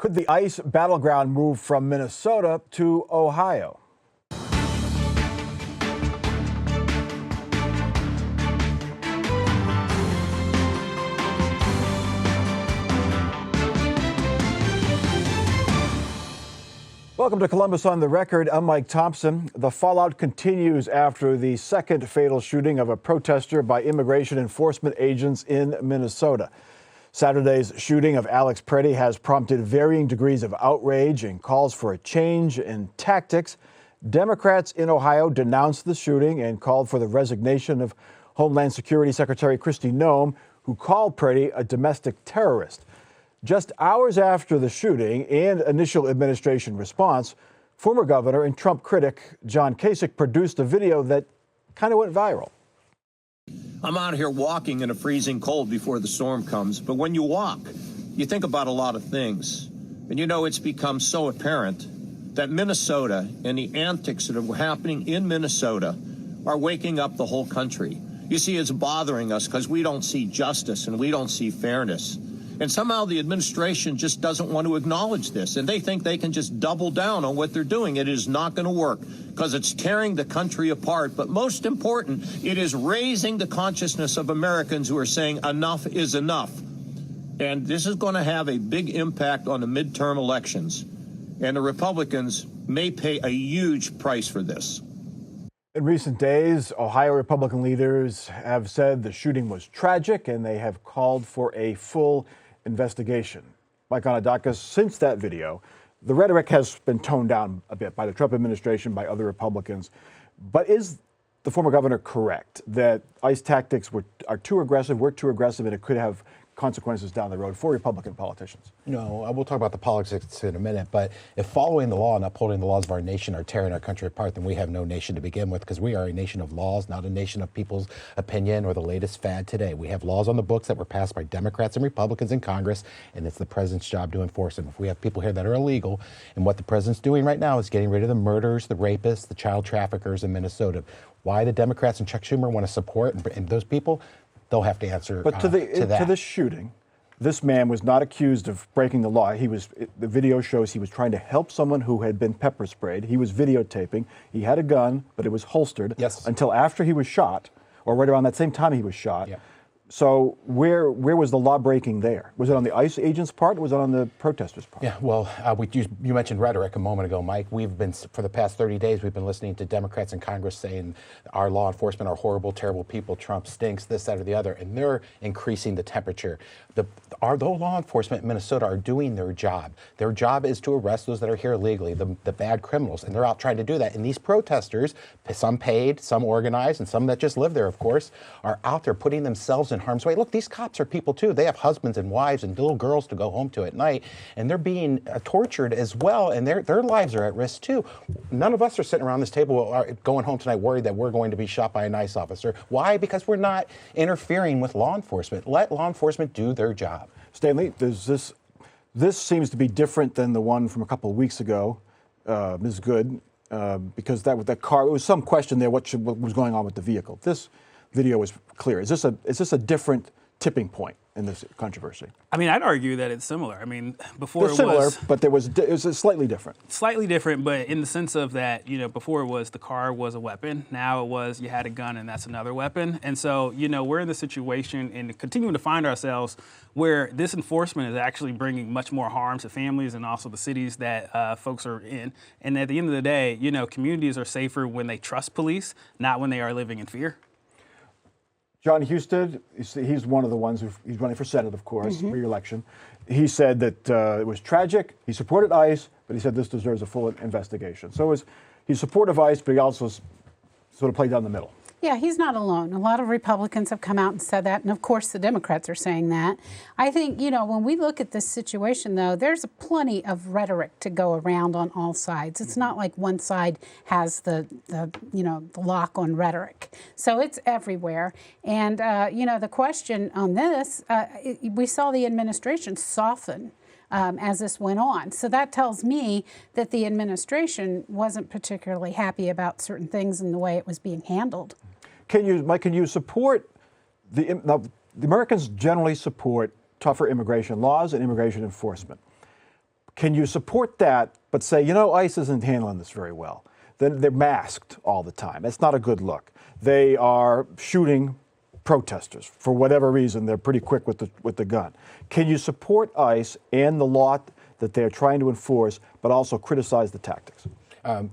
Could the ICE battleground move from Minnesota to Ohio? Welcome to Columbus on the Record. I'm Mike Thompson. The fallout continues after the second fatal shooting of a protester by immigration enforcement agents in Minnesota. Saturday's shooting of Alex Pretti has prompted varying degrees of outrage and calls for a change in tactics. Democrats in Ohio denounced the shooting and called for the resignation of Homeland Security Secretary Kristy Noem, who called Pretti a domestic terrorist. Just hours after the shooting and initial administration response, former governor and Trump critic John Kasich produced a video that kind of went viral. I'm out here walking in a freezing cold before the storm comes, but when you walk, you think about a lot of things. And you know, it's become so apparent that Minnesota and the antics that are happening in Minnesota are waking up the whole country. You see, it's bothering us because we don't see justice and we don't see fairness. And somehow the administration just doesn't want to acknowledge this, and they think they can just double down on what they're doing. It is not going to work because it's tearing the country apart. But most important, it is raising the consciousness of Americans who are saying enough is enough. And this is going to have a big impact on the midterm elections. And the Republicans may pay a huge price for this. In recent days, Ohio Republican leaders have said the shooting was tragic, and they have called for a full investigation. Mike Onadakis, since that video, the rhetoric has been toned down a bit by the Trump administration, by other Republicans. But is the former governor correct that ICE tactics were too aggressive, and it could have consequences down the road for Republican politicians? No, we'll talk about the politics in a minute, but if following the law and upholding the laws of our nation are tearing our country apart, then we have no nation to begin with, because we are a nation of laws, not a nation of people's opinion or the latest fad today. We have laws on the books that were passed by Democrats and Republicans in Congress, and it's the president's job to enforce them. If we have people here that are illegal, and what the president's doing right now is getting rid of the murderers, the rapists, the child traffickers in Minnesota. Why the Democrats and Chuck Schumer want to support and those people, they'll have to answer but to this shooting, this man was not accused of breaking the law. The video shows he was trying to help someone who had been pepper sprayed. He was videotaping. He had a gun, but it was holstered until after he was shot, or right around that same time he was shot. Yeah. So where was the law breaking there? Was it on the ICE agent's part, or was it on the protesters' part? Yeah, well, you mentioned rhetoric a moment ago, Mike. We've been, for the past 30 days, we've been listening to Democrats in Congress saying our law enforcement are horrible, terrible people, Trump stinks, this, that, or the other, and they're increasing the temperature. Our law enforcement in Minnesota are doing their job. Their job is to arrest those that are here illegally, the bad criminals, and they're out trying to do that. And these protesters, some paid, some organized, and some that just live there, of course, are out there putting themselves in harm's way. Look, these cops are people too. They have husbands and wives and little girls to go home to at night, and they're being tortured as well, and their lives are at risk too. None of us are sitting around this table going home tonight worried that we're going to be shot by an ICE officer. Why? Because we're not interfering with law enforcement. Let law enforcement do their job. Stanley, this seems to be different than the one from a couple of weeks ago, Ms. Good, because that car, it was some question there what was going on with the vehicle. This video was clear. Is this a different tipping point in this controversy? I mean, I'd argue that it's similar. I mean, before They're similar, but it was slightly different. Slightly different, but in the sense of that, before it was the car was a weapon. Now it was you had a gun and that's another weapon. And so, we're in the situation and continuing to find ourselves where this enforcement is actually bringing much more harm to families and also the cities that folks are in. And at the end of the day, communities are safer when they trust police, not when they are living in fear. John Husted, he's one of the ones he's running for Senate, of course, re-election. He said that it was tragic. He supported ICE, but he said this deserves a full investigation. So he's supportive of ICE, but he also sort of played down the middle. Yeah, he's not alone. A lot of Republicans have come out and said that, and of course the Democrats are saying that. I think, when we look at this situation, though, there's plenty of rhetoric to go around on all sides. It's not like one side has the lock on rhetoric. So it's everywhere. And, the question on this, we saw the administration soften as this went on. So that tells me that the administration wasn't particularly happy about certain things in the way it was being handled. Mike, can you support the Americans generally support tougher immigration laws and immigration enforcement? Can you support that, but say, you know, ICE isn't handling this very well? Then they're masked all the time. That's not a good look. They are shooting protesters for whatever reason. They're pretty quick with the gun. Can you support ICE and the law that they're trying to enforce, but also criticize the tactics?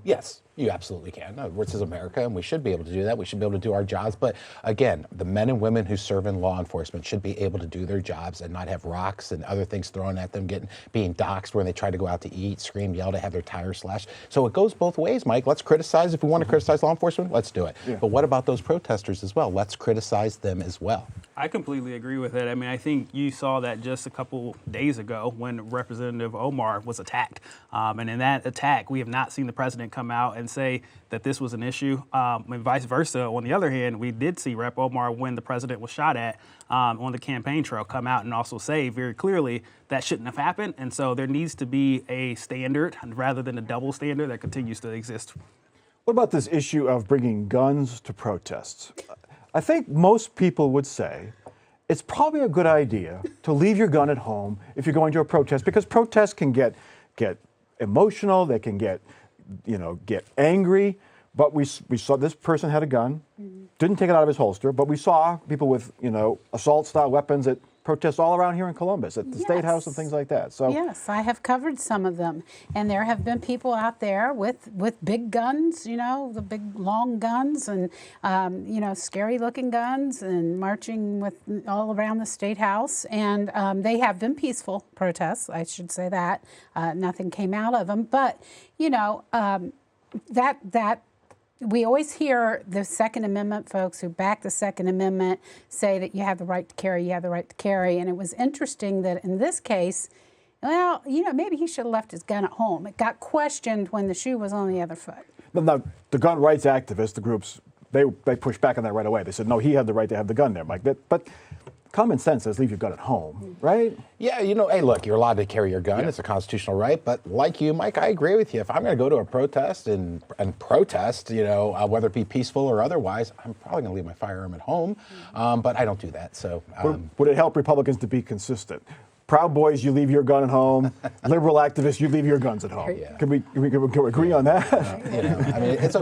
Yes, you absolutely can. This is America, and we should be able to do that. We should be able to do our jobs. But again, the men and women who serve in law enforcement should be able to do their jobs and not have rocks and other things thrown at them, being doxxed when they try to go out to eat, scream, yell, to have their tires slashed. So it goes both ways, Mike. Let's criticize. If we want to criticize law enforcement, let's do it. Yeah. But what about those protesters as well? Let's criticize them as well. I completely agree with it. I mean, I think you saw that just a couple days ago when Representative Omar was attacked. And in that attack, we have not seen the president come out and say that this was an issue. And vice versa. On the other hand, we did see Rep. Omar, when the president was shot at on the campaign trail, come out and also say very clearly that shouldn't have happened. And so there needs to be a standard rather than a double standard that continues to exist. What about this issue of bringing guns to protests? I think most people would say it's probably a good idea to leave your gun at home if you're going to a protest, because protests can get emotional, they can get angry. But we saw this person had a gun, didn't take it out of his holster, but we saw people with, assault-style weapons at protests all around here in Columbus, at the State House and things like that. So yes, I have covered some of them, and there have been people out there with big guns, the big long guns, and scary-looking guns, and marching with all around the State House. And they have been peaceful protests, I should say that. Nothing came out of them, but that. We always hear the Second Amendment folks who back the Second Amendment say that you have the right to carry, you have the right to carry. And it was interesting that in this case, well, maybe he should have left his gun at home. It got questioned when the shoe was on the other foot. Now, the gun rights activists, the groups, they pushed back on that right away. They said, no, he had the right to have the gun there, Mike. But common sense says leave your gun at home, right? Yeah, hey, look, you're allowed to carry your gun. Yeah. It's a constitutional right. But like you, Mike, I agree with you. If I'm going to go to a protest and protest, whether it be peaceful or otherwise, I'm probably going to leave my firearm at home. But I don't do that. So would it help Republicans to be consistent? Proud Boys, you leave your gun at home. Liberal activists, you leave your guns at home. Yeah. Can we agree on that? It's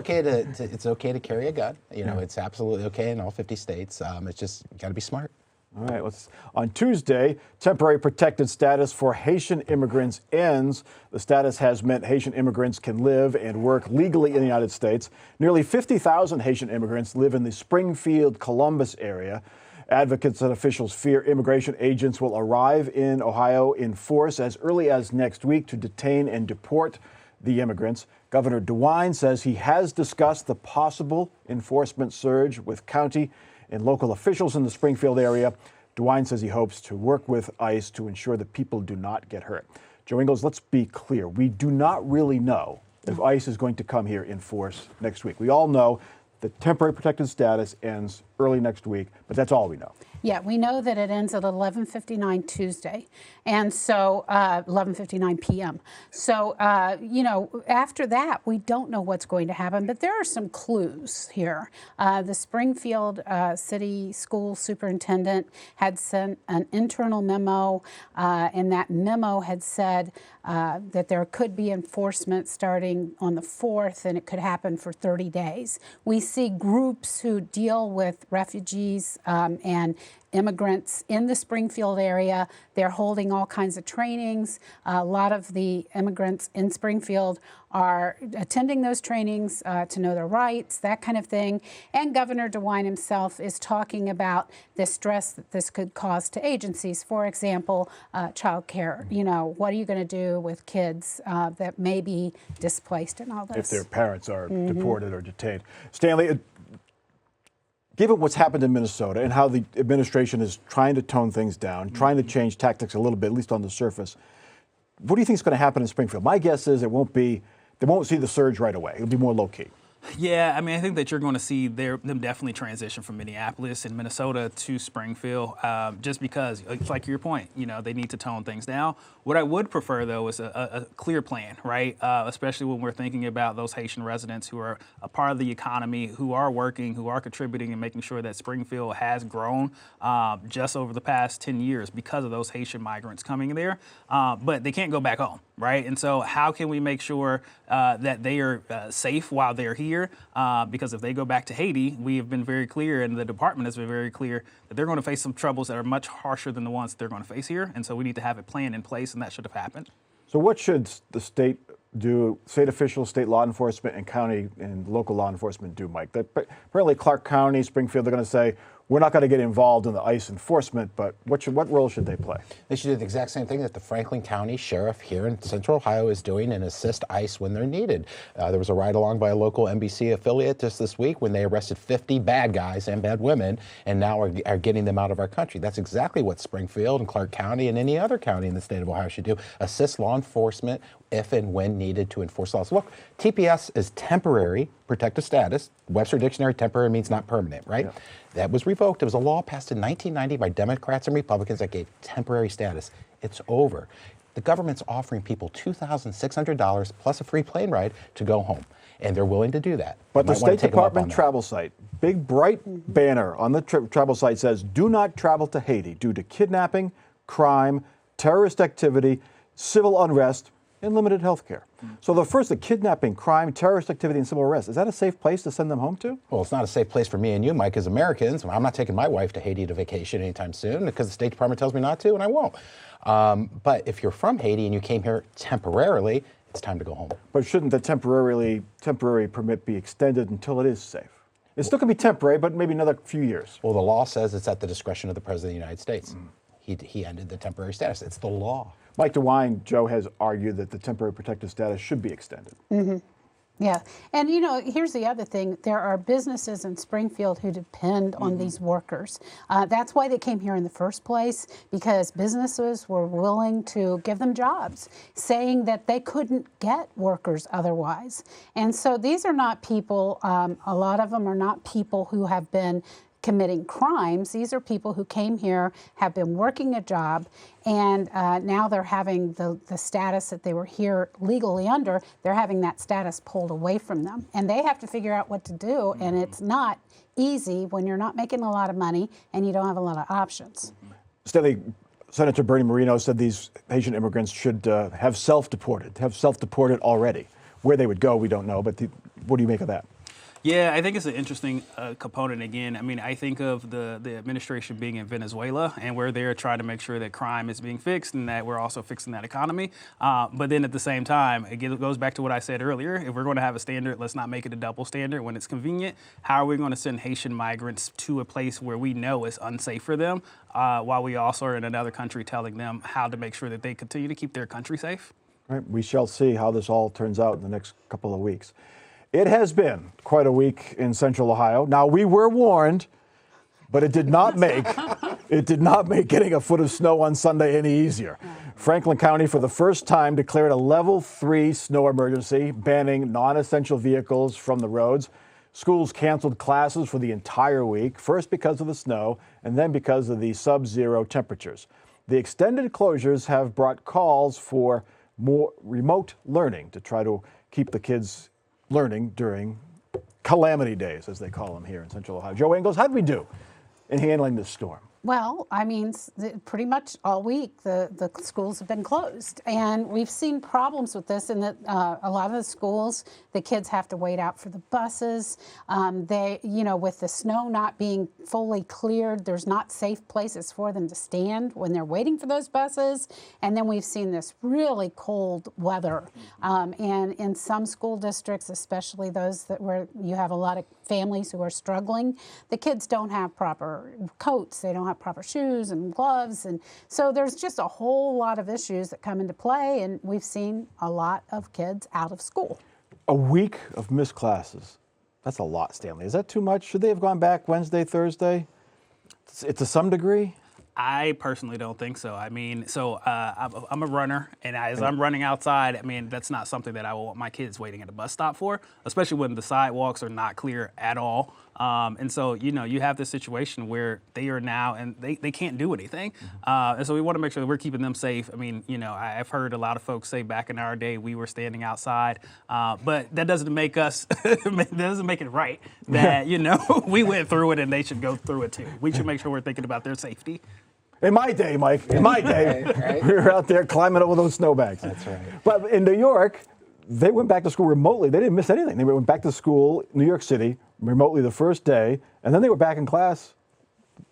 okay to carry a gun. It's absolutely okay in all 50 states. It's just got to be smart. All right, on Tuesday, temporary protected status for Haitian immigrants ends. The status has meant Haitian immigrants can live and work legally in the United States. Nearly 50,000 Haitian immigrants live in the Springfield, Columbus area. Advocates and officials fear immigration agents will arrive in Ohio in force as early as next week to detain and deport the immigrants. Governor DeWine says he has discussed the possible enforcement surge with county and local officials in the Springfield area. DeWine says he hopes to work with ICE to ensure that people do not get hurt. Joe Ingles, let's be clear. We do not really know if ICE is going to come here in force next week. We all know the temporary protected status ends early next week, but that's all we know. Yeah, we know that it ends at 11:59 Tuesday, and so 11:59 p.m. So, after that, we don't know what's going to happen, but there are some clues here. The Springfield City School Superintendent had sent an internal memo, and that memo had said that there could be enforcement starting on the 4th, and it could happen for 30 days. We see groups who deal with refugees and immigrants in the Springfield area. They're holding all kinds of trainings. A lot of the immigrants in Springfield are attending those trainings to know their rights, that kind of thing. And Governor DeWine himself is talking about the stress that this could cause to agencies. For example, child care. What are you going to do with kids that may be displaced and all this? If their parents are deported or detained. Stanley, given what's happened in Minnesota and how the administration is trying to tone things down, trying to change tactics a little bit, at least on the surface, what do you think is going to happen in Springfield? My guess is they won't see the surge right away. It'll be more low-key. Yeah, I mean, I think that you're going to see them definitely transition from Minneapolis and Minnesota to Springfield, just because it's like your point, they need to tone things down. What I would prefer, though, is a clear plan, right? Especially when we're thinking about those Haitian residents who are a part of the economy, who are working, who are contributing, and making sure that Springfield has grown just over the past 10 years because of those Haitian migrants coming there. But they can't go back home, right? And so how can we make sure that they are safe while they're here? Because if they go back to Haiti, we have been very clear, and the department has been very clear, that they're going to face some troubles that are much harsher than the ones that they're going to face here. And so we need to have a plan in place, and that should have happened. So what should the state do, state officials, state law enforcement, and county and local law enforcement do, Mike? Apparently Clark County, Springfield, they're going to say, we're not going to get involved in the ICE enforcement, but what role should they play? They should do the exact same thing that the Franklin County Sheriff here in Central Ohio is doing and assist ICE when they're needed. There was a ride-along by a local NBC affiliate just this week when they arrested 50 bad guys and bad women and now are getting them out of our country. That's exactly what Springfield and Clark County and any other county in the state of Ohio should do. Assist law enforcement if and when needed to enforce laws. Look, TPS is temporary protective status. Webster Dictionary, temporary means not permanent, right? Yeah. That was revoked. It was a law passed in 1990 by Democrats and Republicans that gave temporary status. It's over. The government's offering people $2,600 plus a free plane ride to go home, and they're willing to do that. But the State Department travel site, big bright banner on the travel site says, do not travel to Haiti due to kidnapping, crime, terrorist activity, civil unrest, and limited health care. So the kidnapping, crime, terrorist activity, and civil unrest, is that a safe place to send them home to? Well, it's not a safe place for me and you, Mike, as Americans. I'm not taking my wife to Haiti to vacation anytime soon because the State Department tells me not to, and I won't. But if you're from Haiti and you came here temporarily, it's time to go home. But shouldn't the temporary permit be extended until it is safe? It still can be temporary, but maybe another few years. Well, the law says it's at the discretion of the President of the United States. He ended the temporary status. It's the law. Mike DeWine, Joe, has argued that the temporary protective status should be extended. Mm-hmm. Yeah, and here's the other thing. There are businesses in Springfield who depend on these workers. That's why they came here in the first place, because businesses were willing to give them jobs, saying that they couldn't get workers otherwise. And so these are not people, a lot of them are not people who have been committing crimes. These are people who came here, have been working a job, and now they're having the status that they were here legally under, they're having that status pulled away from them. And they have to figure out what to do, and it's not easy when you're not making a lot of money and you don't have a lot of options. Stanley, Senator Bernie Moreno said these Haitian immigrants should have self-deported already. Where they would go, we don't know, but what do you make of that? Yeah, I think it's an interesting component again. I mean, I think of the administration being in Venezuela, and we're there trying to make sure that crime is being fixed and that we're also fixing that economy. But then at the same time, it goes back to what I said earlier. If we're going to have a standard, let's not make it a double standard when it's convenient. How are we going to send Haitian migrants to a place where we know is unsafe for them, while we also are in another country telling them how to make sure that they continue to keep their country safe? Right. We shall see how this all turns out in the next couple of weeks. It has been quite a week in Central Ohio. Now, we were warned, but it did not make getting a foot of snow on Sunday any easier. Franklin County, for the first time, declared a level 3 snow emergency, banning non-essential vehicles from the roads. Schools canceled classes for the entire week, first because of the snow and then because of the sub-zero temperatures. The extended closures have brought calls for more remote learning to try to keep the kids learning during calamity days, as they call them here in Central Ohio. Joe Ingles, how did we do in handling this storm? Well, I mean, pretty much all week the schools have been closed, and we've seen problems with this in that a lot of the schools, the kids have to wait out for the buses. With the snow not being fully cleared, there's not safe places for them to stand when they're waiting for those buses. And then we've seen this really cold weather, and in some school districts, especially those where you have a lot of families who are struggling, the kids don't have proper coats, they don't have proper shoes and gloves, and so there's just a whole lot of issues that come into play, and we've seen a lot of kids out of school. A week of missed classes. That's a lot, Stanley. Is that too much? Should they have gone back Wednesday, Thursday? To some degree? I personally don't think so. I mean, I'm a runner, and as I'm running outside, I mean, that's not something that I will want my kids waiting at a bus stop for, especially when the sidewalks are not clear at all. And so, you have this situation where they are now, and they can't do anything. And so we want to make sure that we're keeping them safe. I mean, I've heard a lot of folks say back in our day we were standing outside, but that doesn't make us, that doesn't make it right that, we went through it and they should go through it too. We should make sure we're thinking about their safety. In my day, Mike, we were out there climbing over those snowbanks. That's right. But in New York, they went back to school remotely. They didn't miss anything. They went back to school, New York City, remotely the first day, and then they were back in class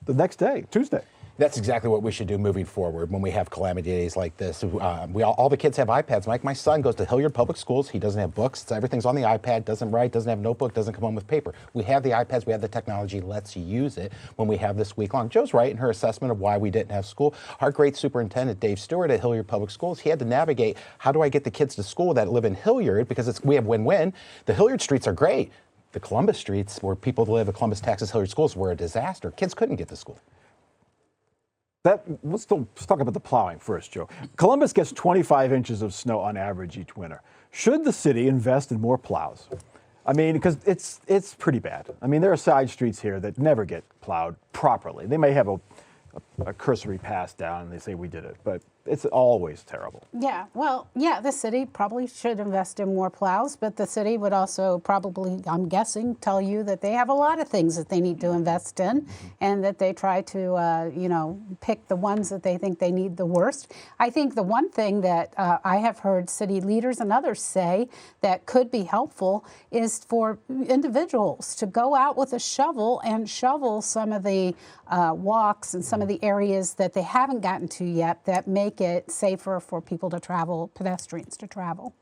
the next day, Tuesday. That's exactly what we should do moving forward when we have calamity days like this. All the kids have iPads. Mike, my son goes to Hilliard Public Schools. He doesn't have books. Everything's on the iPad, doesn't write, doesn't have a notebook, doesn't come home with paper. We have the iPads, we have the technology. Let's use it when we have this week long. Joe's right in her assessment of why we didn't have school. Our great superintendent, Dave Stewart at Hilliard Public Schools, he had to navigate, how do I get the kids to school that live in Hilliard? Because we have win-win. The Hilliard streets are great. The Columbus streets, where people live at Columbus, Texas, Hilliard schools, were a disaster. Kids couldn't get to school. Let's talk about the plowing first, Joe. Columbus gets 25 inches of snow on average each winter. Should the city invest in more plows? I mean, because it's pretty bad. I mean, there are side streets here that never get plowed properly. They may have a cursory pass down and they say we did it, but it's always terrible. Yeah, well, the city probably should invest in more plows, but the city would also probably, I'm guessing, tell you that they have a lot of things that they need to invest in, and that they try to, pick the ones that they think they need the worst. I think the one thing that I have heard city leaders and others say that could be helpful is for individuals to go out with a shovel and shovel some of the walks and some of the areas that they haven't gotten to yet that make it safer for people to travel, pedestrians to travel.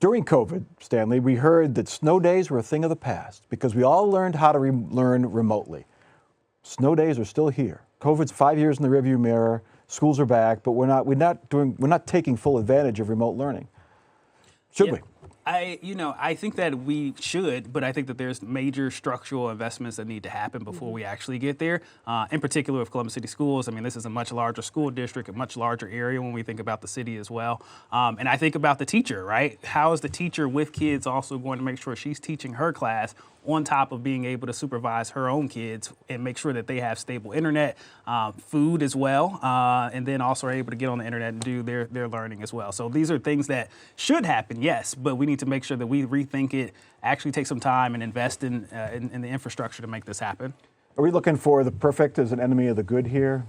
During COVID, Stanley, we heard that snow days were a thing of the past because we all learned how to learn remotely. Snow days are still here. COVID's 5 years in the rearview mirror. Schools are back, but we're not taking full advantage of remote learning. Should we? I think that we should, but I think that there's major structural investments that need to happen before we actually get there. In particular with Columbus City Schools, I mean, this is a much larger school district, a much larger area when we think about the city as well. And I think about the teacher, right? How is the teacher with kids also going to make sure she's teaching her class on top of being able to supervise her own kids and make sure that they have stable internet, food as well, and then also are able to get on the internet and do their learning as well. So these are things that should happen, yes, but we need to make sure that we rethink it, actually take some time and invest in the infrastructure to make this happen. Are we looking for the perfect as an enemy of the good here?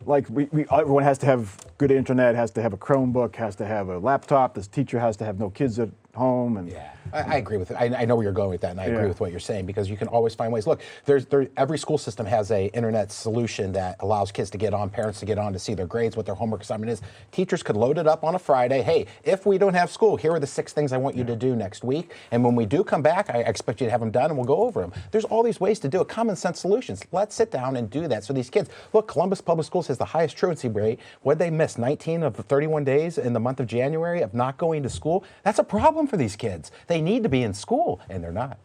Like everyone has to have good internet, has to have a Chromebook, has to have a laptop. This teacher has to have no kids at home. And yeah, I agree with it. I know where you're going with that, and I agree with what you're saying, because you can always find ways. Look, every school system has a internet solution that allows kids to get on, parents to get on to see their grades, what their homework assignment is. Teachers could load it up on a Friday. Hey, if we don't have school, here are the 6 things I want you to do next week. And when we do come back, I expect you to have them done, and we'll go over them. There's all these ways to do it, common sense solutions. Let's sit down and do that. So these kids, look, Columbus Public Schools has the highest truancy rate. What'd they miss? 19 of the 31 days in the month of January of not going to school? That's a problem for these kids. They need to be in school, and they're not.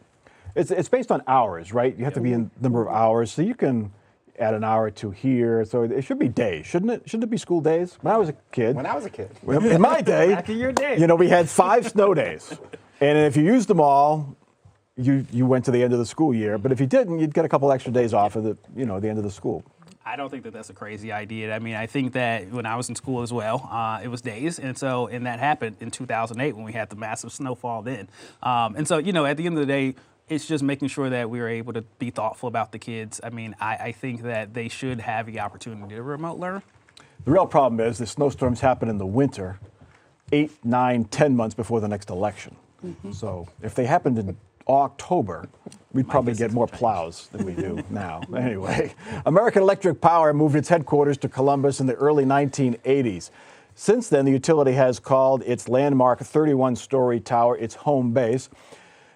It's based on hours, right? You have to be in number of hours, so you can add an hour or two here. So it should be days, shouldn't it? Shouldn't it be school days? When I was a kid. In my day, back in your day, we had 5 snow days, and if you used them all, you went to the end of the school year. But if you didn't, you'd get a couple extra days off at the end of the school. I don't think that that's a crazy idea. I mean, I think that when I was in school as well, it was days. And that happened in 2008 when we had the massive snowfall then. And so, at the end of the day, it's just making sure that we are able to be thoughtful about the kids. I mean, I think that they should have the opportunity to remote learn. The real problem is the snowstorms happen in the winter, 8, 9, 10 months before the next election. Mm-hmm. So if they happened in October, we'd probably get more plows than we do now. Anyway, American Electric Power moved its headquarters to Columbus in the early 1980s. Since then, the utility has called its landmark 31-story tower its home base.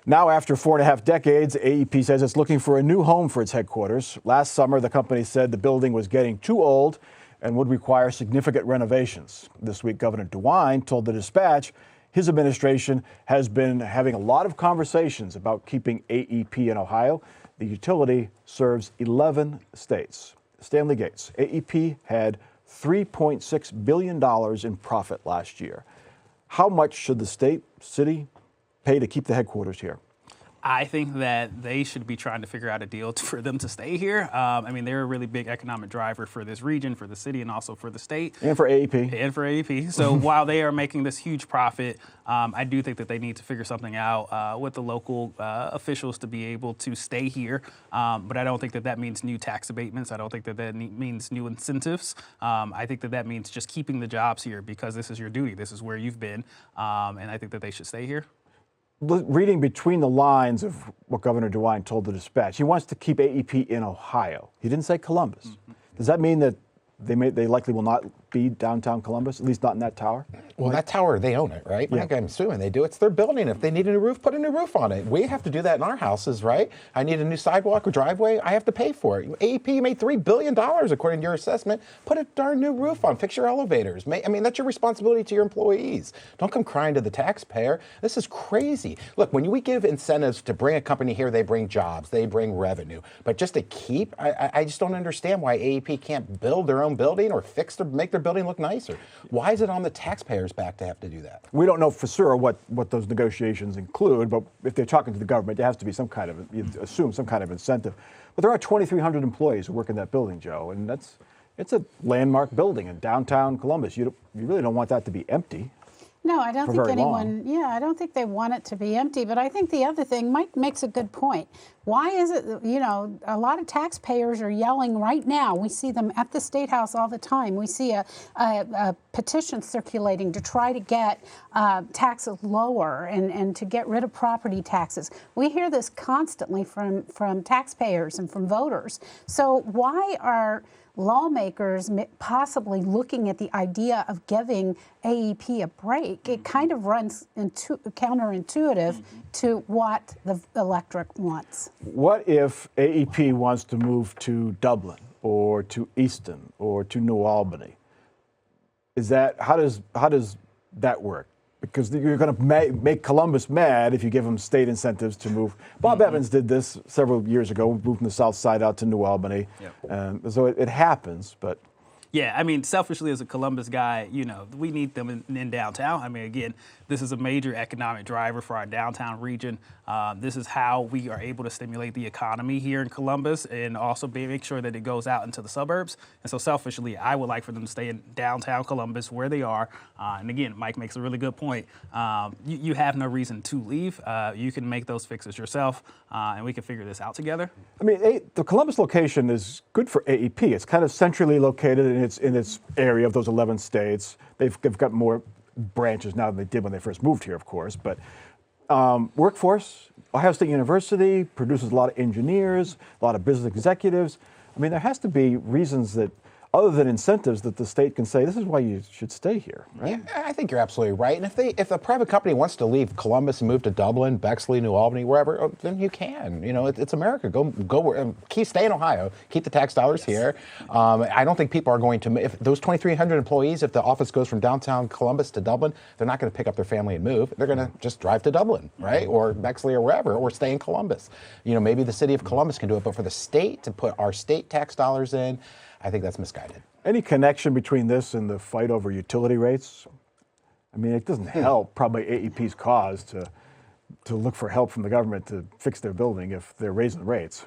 Now, after 4.5 decades, AEP says it's looking for a new home for its headquarters. Last summer, the company said the building was getting too old and would require significant renovations. This week, Governor DeWine told the Dispatch his administration has been having a lot of conversations about keeping AEP in Ohio. The utility serves 11 states. Stanley Gates, AEP had $3.6 billion in profit last year. How much should the state, city pay to keep the headquarters here? I think that they should be trying to figure out a deal for them to stay here. I mean, they're a really big economic driver for this region, for the city, and also for the state. And for AEP. And for AEP. So while they are making this huge profit, I do think that they need to figure something out with the local officials to be able to stay here. But I don't think that that means new tax abatements. I don't think that that means new incentives. I think that that means just keeping the jobs here because this is your duty. This is where you've been. And I think that they should stay here. Reading between the lines of what Governor DeWine told the Dispatch, he wants to keep AEP in Ohio. He didn't say Columbus. Does that mean that they likely will not be downtown Columbus, at least not in that tower? Well, that tower, they own it, right? Yeah. Mike, I'm assuming they do. It's their building. If they need a new roof, put a new roof on it. We have to do that in our houses, right? I need a new sidewalk or driveway, I have to pay for it. AEP made $3 billion, according to your assessment. Put a darn new roof on, fix your elevators. I mean, that's your responsibility to your employees. Don't come crying to the taxpayer. This is crazy. Look, when we give incentives to bring a company here, they bring jobs, they bring revenue. But just to keep, I just don't understand why AEP can't build their own building or make their building look nicer. Why is it on the taxpayers' back to have to do that? We don't know for sure what those negotiations include, but if they're talking to the government, there has to be some kind of, you'd assume, some kind of incentive. But there are 2,300 employees who work in that building, Joe, and it's a landmark building in downtown Columbus. You really don't want that to be empty. No, I don't for think very anyone, long. I don't think they want it to be empty. But I think the other thing, Mike makes a good point. Why is it, a lot of taxpayers are yelling right now. We see them at the State House all the time. We see a petition circulating to try to get taxes lower and to get rid of property taxes. We hear this constantly from taxpayers and from voters. So why are lawmakers possibly looking at the idea of giving AEP a break? It kind of runs counterintuitive to what the electorate wants. What if AEP wants to move to Dublin or to Easton or to New Albany? How does that work? Because you're going to make Columbus mad if you give them state incentives to move. Bob Evans did this several years ago, moved from the south side out to New Albany. Yep. So it happens, but... Yeah, I mean, selfishly as a Columbus guy, we need them in downtown. I mean, again, this is a major economic driver for our downtown region. This is how we are able to stimulate the economy here in Columbus and also make sure that it goes out into the suburbs. And so selfishly, I would like for them to stay in downtown Columbus where they are. And again, Mike makes a really good point. You have no reason to leave. You can make those fixes yourself, and we can figure this out together. I mean, the Columbus location is good for AEP. It's kind of centrally located in its area of those 11 states. They've got more branches now than they did when they first moved here, of course. But workforce, Ohio State University produces a lot of engineers, a lot of business executives. I mean, there has to be reasons that, other than incentives, that the state can say, this is why you should stay here, right? Yeah, I think you're absolutely right. And if a private company wants to leave Columbus and move to Dublin, Bexley, New Albany, wherever, then you can. It's America. Go. Stay in Ohio. Keep the tax dollars here. I don't think people are going to. If those 2,300 employees, if the office goes from downtown Columbus to Dublin, they're not going to pick up their family and move. They're going to just drive to Dublin, right, or Bexley or wherever, or stay in Columbus. Maybe the city of Columbus can do it, but for the state to put our state tax dollars in, I think that's misguided. Any connection between this and the fight over utility rates? I mean, it doesn't help probably AEP's cause to look for help from the government to fix their building if they're raising the rates.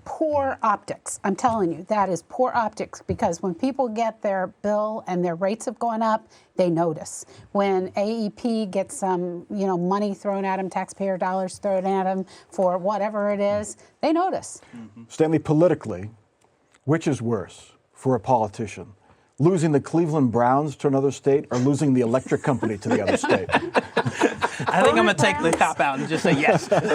Poor optics. I'm telling you, that is poor optics, because when people get their bill and their rates have gone up, they notice. When AEP gets some, money thrown at them, taxpayer dollars thrown at them for whatever it is, they notice. Stanley, politically, which is worse for a politician? Losing the Cleveland Browns to another state or losing the electric company to the other state? I think I'm going to take the cop out and just say yes. But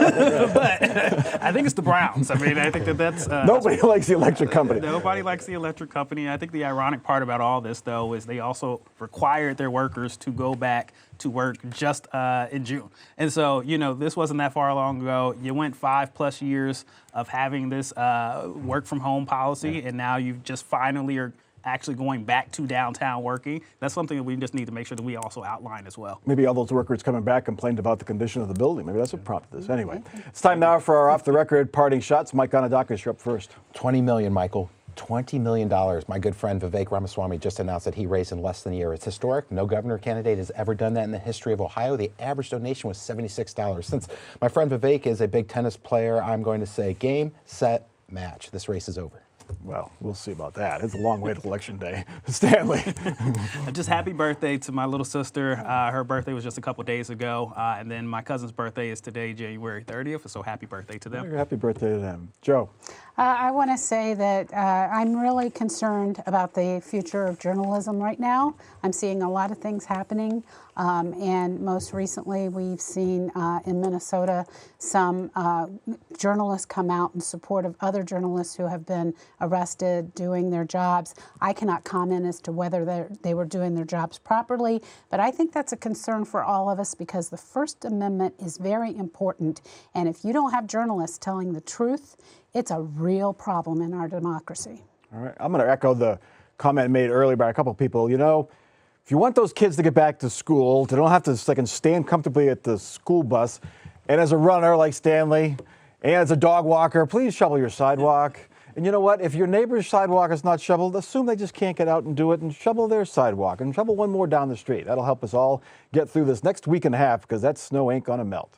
I think it's the Browns. I mean, I think that's... Nobody likes the electric company. Nobody likes the electric company. I think the ironic part about all this, though, is they also required their workers to go back to work just in June. And so, this wasn't that far long ago. You went 5+ years of having this work from home policy, and now you just finally are actually going back to downtown working. That's something that we just need to make sure that we also outline as well. Maybe all those workers coming back complained about the condition of the building. Maybe that's what prompted this. Anyway, it's time now for our off-the-record parting shots. Mike Gonadakis, you're up first. 20 million, Michael. $20 million. My good friend Vivek Ramaswamy just announced that he raised in less than a year. It's historic. No governor candidate has ever done that in the history of Ohio. The average donation was $76. Since my friend Vivek is a big tennis player, I'm going to say game, set, match. This race is over. Well, we'll see about that. It's a long way to Election Day. Stanley. Just happy birthday to my little sister. Her birthday was just a couple days ago. And then my cousin's birthday is today, January 30th. So happy birthday to them. Happy birthday to them. Joe. I want to say that I'm really concerned about the future of journalism right now. I'm seeing a lot of things happening. And most recently, we've seen in Minnesota some journalists come out in support of other journalists who have been arrested doing their jobs. I cannot comment as to whether they were doing their jobs properly, but I think that's a concern for all of us because the First Amendment is very important. And if you don't have journalists telling the truth, it's a real problem in our democracy. All right. I'm going to echo the comment made earlier by a couple of people. You know, if you want those kids to get back to school, they don't have to stand comfortably at the school bus, and as a runner like Stanley, and as a dog walker, please shovel your sidewalk. And you know what? If your neighbor's sidewalk is not shoveled, assume they just can't get out and do it and shovel their sidewalk and shovel one more down the street. That'll help us all get through this next week and a half because that snow ain't going to melt.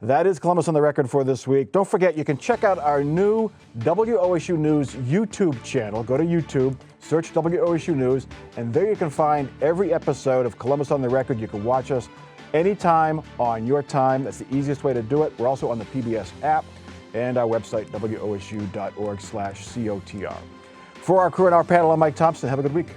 That is Columbus on the Record for this week. Don't forget, you can check out our new WOSU News YouTube channel. Go to YouTube, search WOSU News, and there you can find every episode of Columbus on the Record. You can watch us anytime on your time. That's the easiest way to do it. We're also on the PBS app and our website, wosu.org/COTR. For our crew and our panel, I'm Mike Thompson. Have a good week.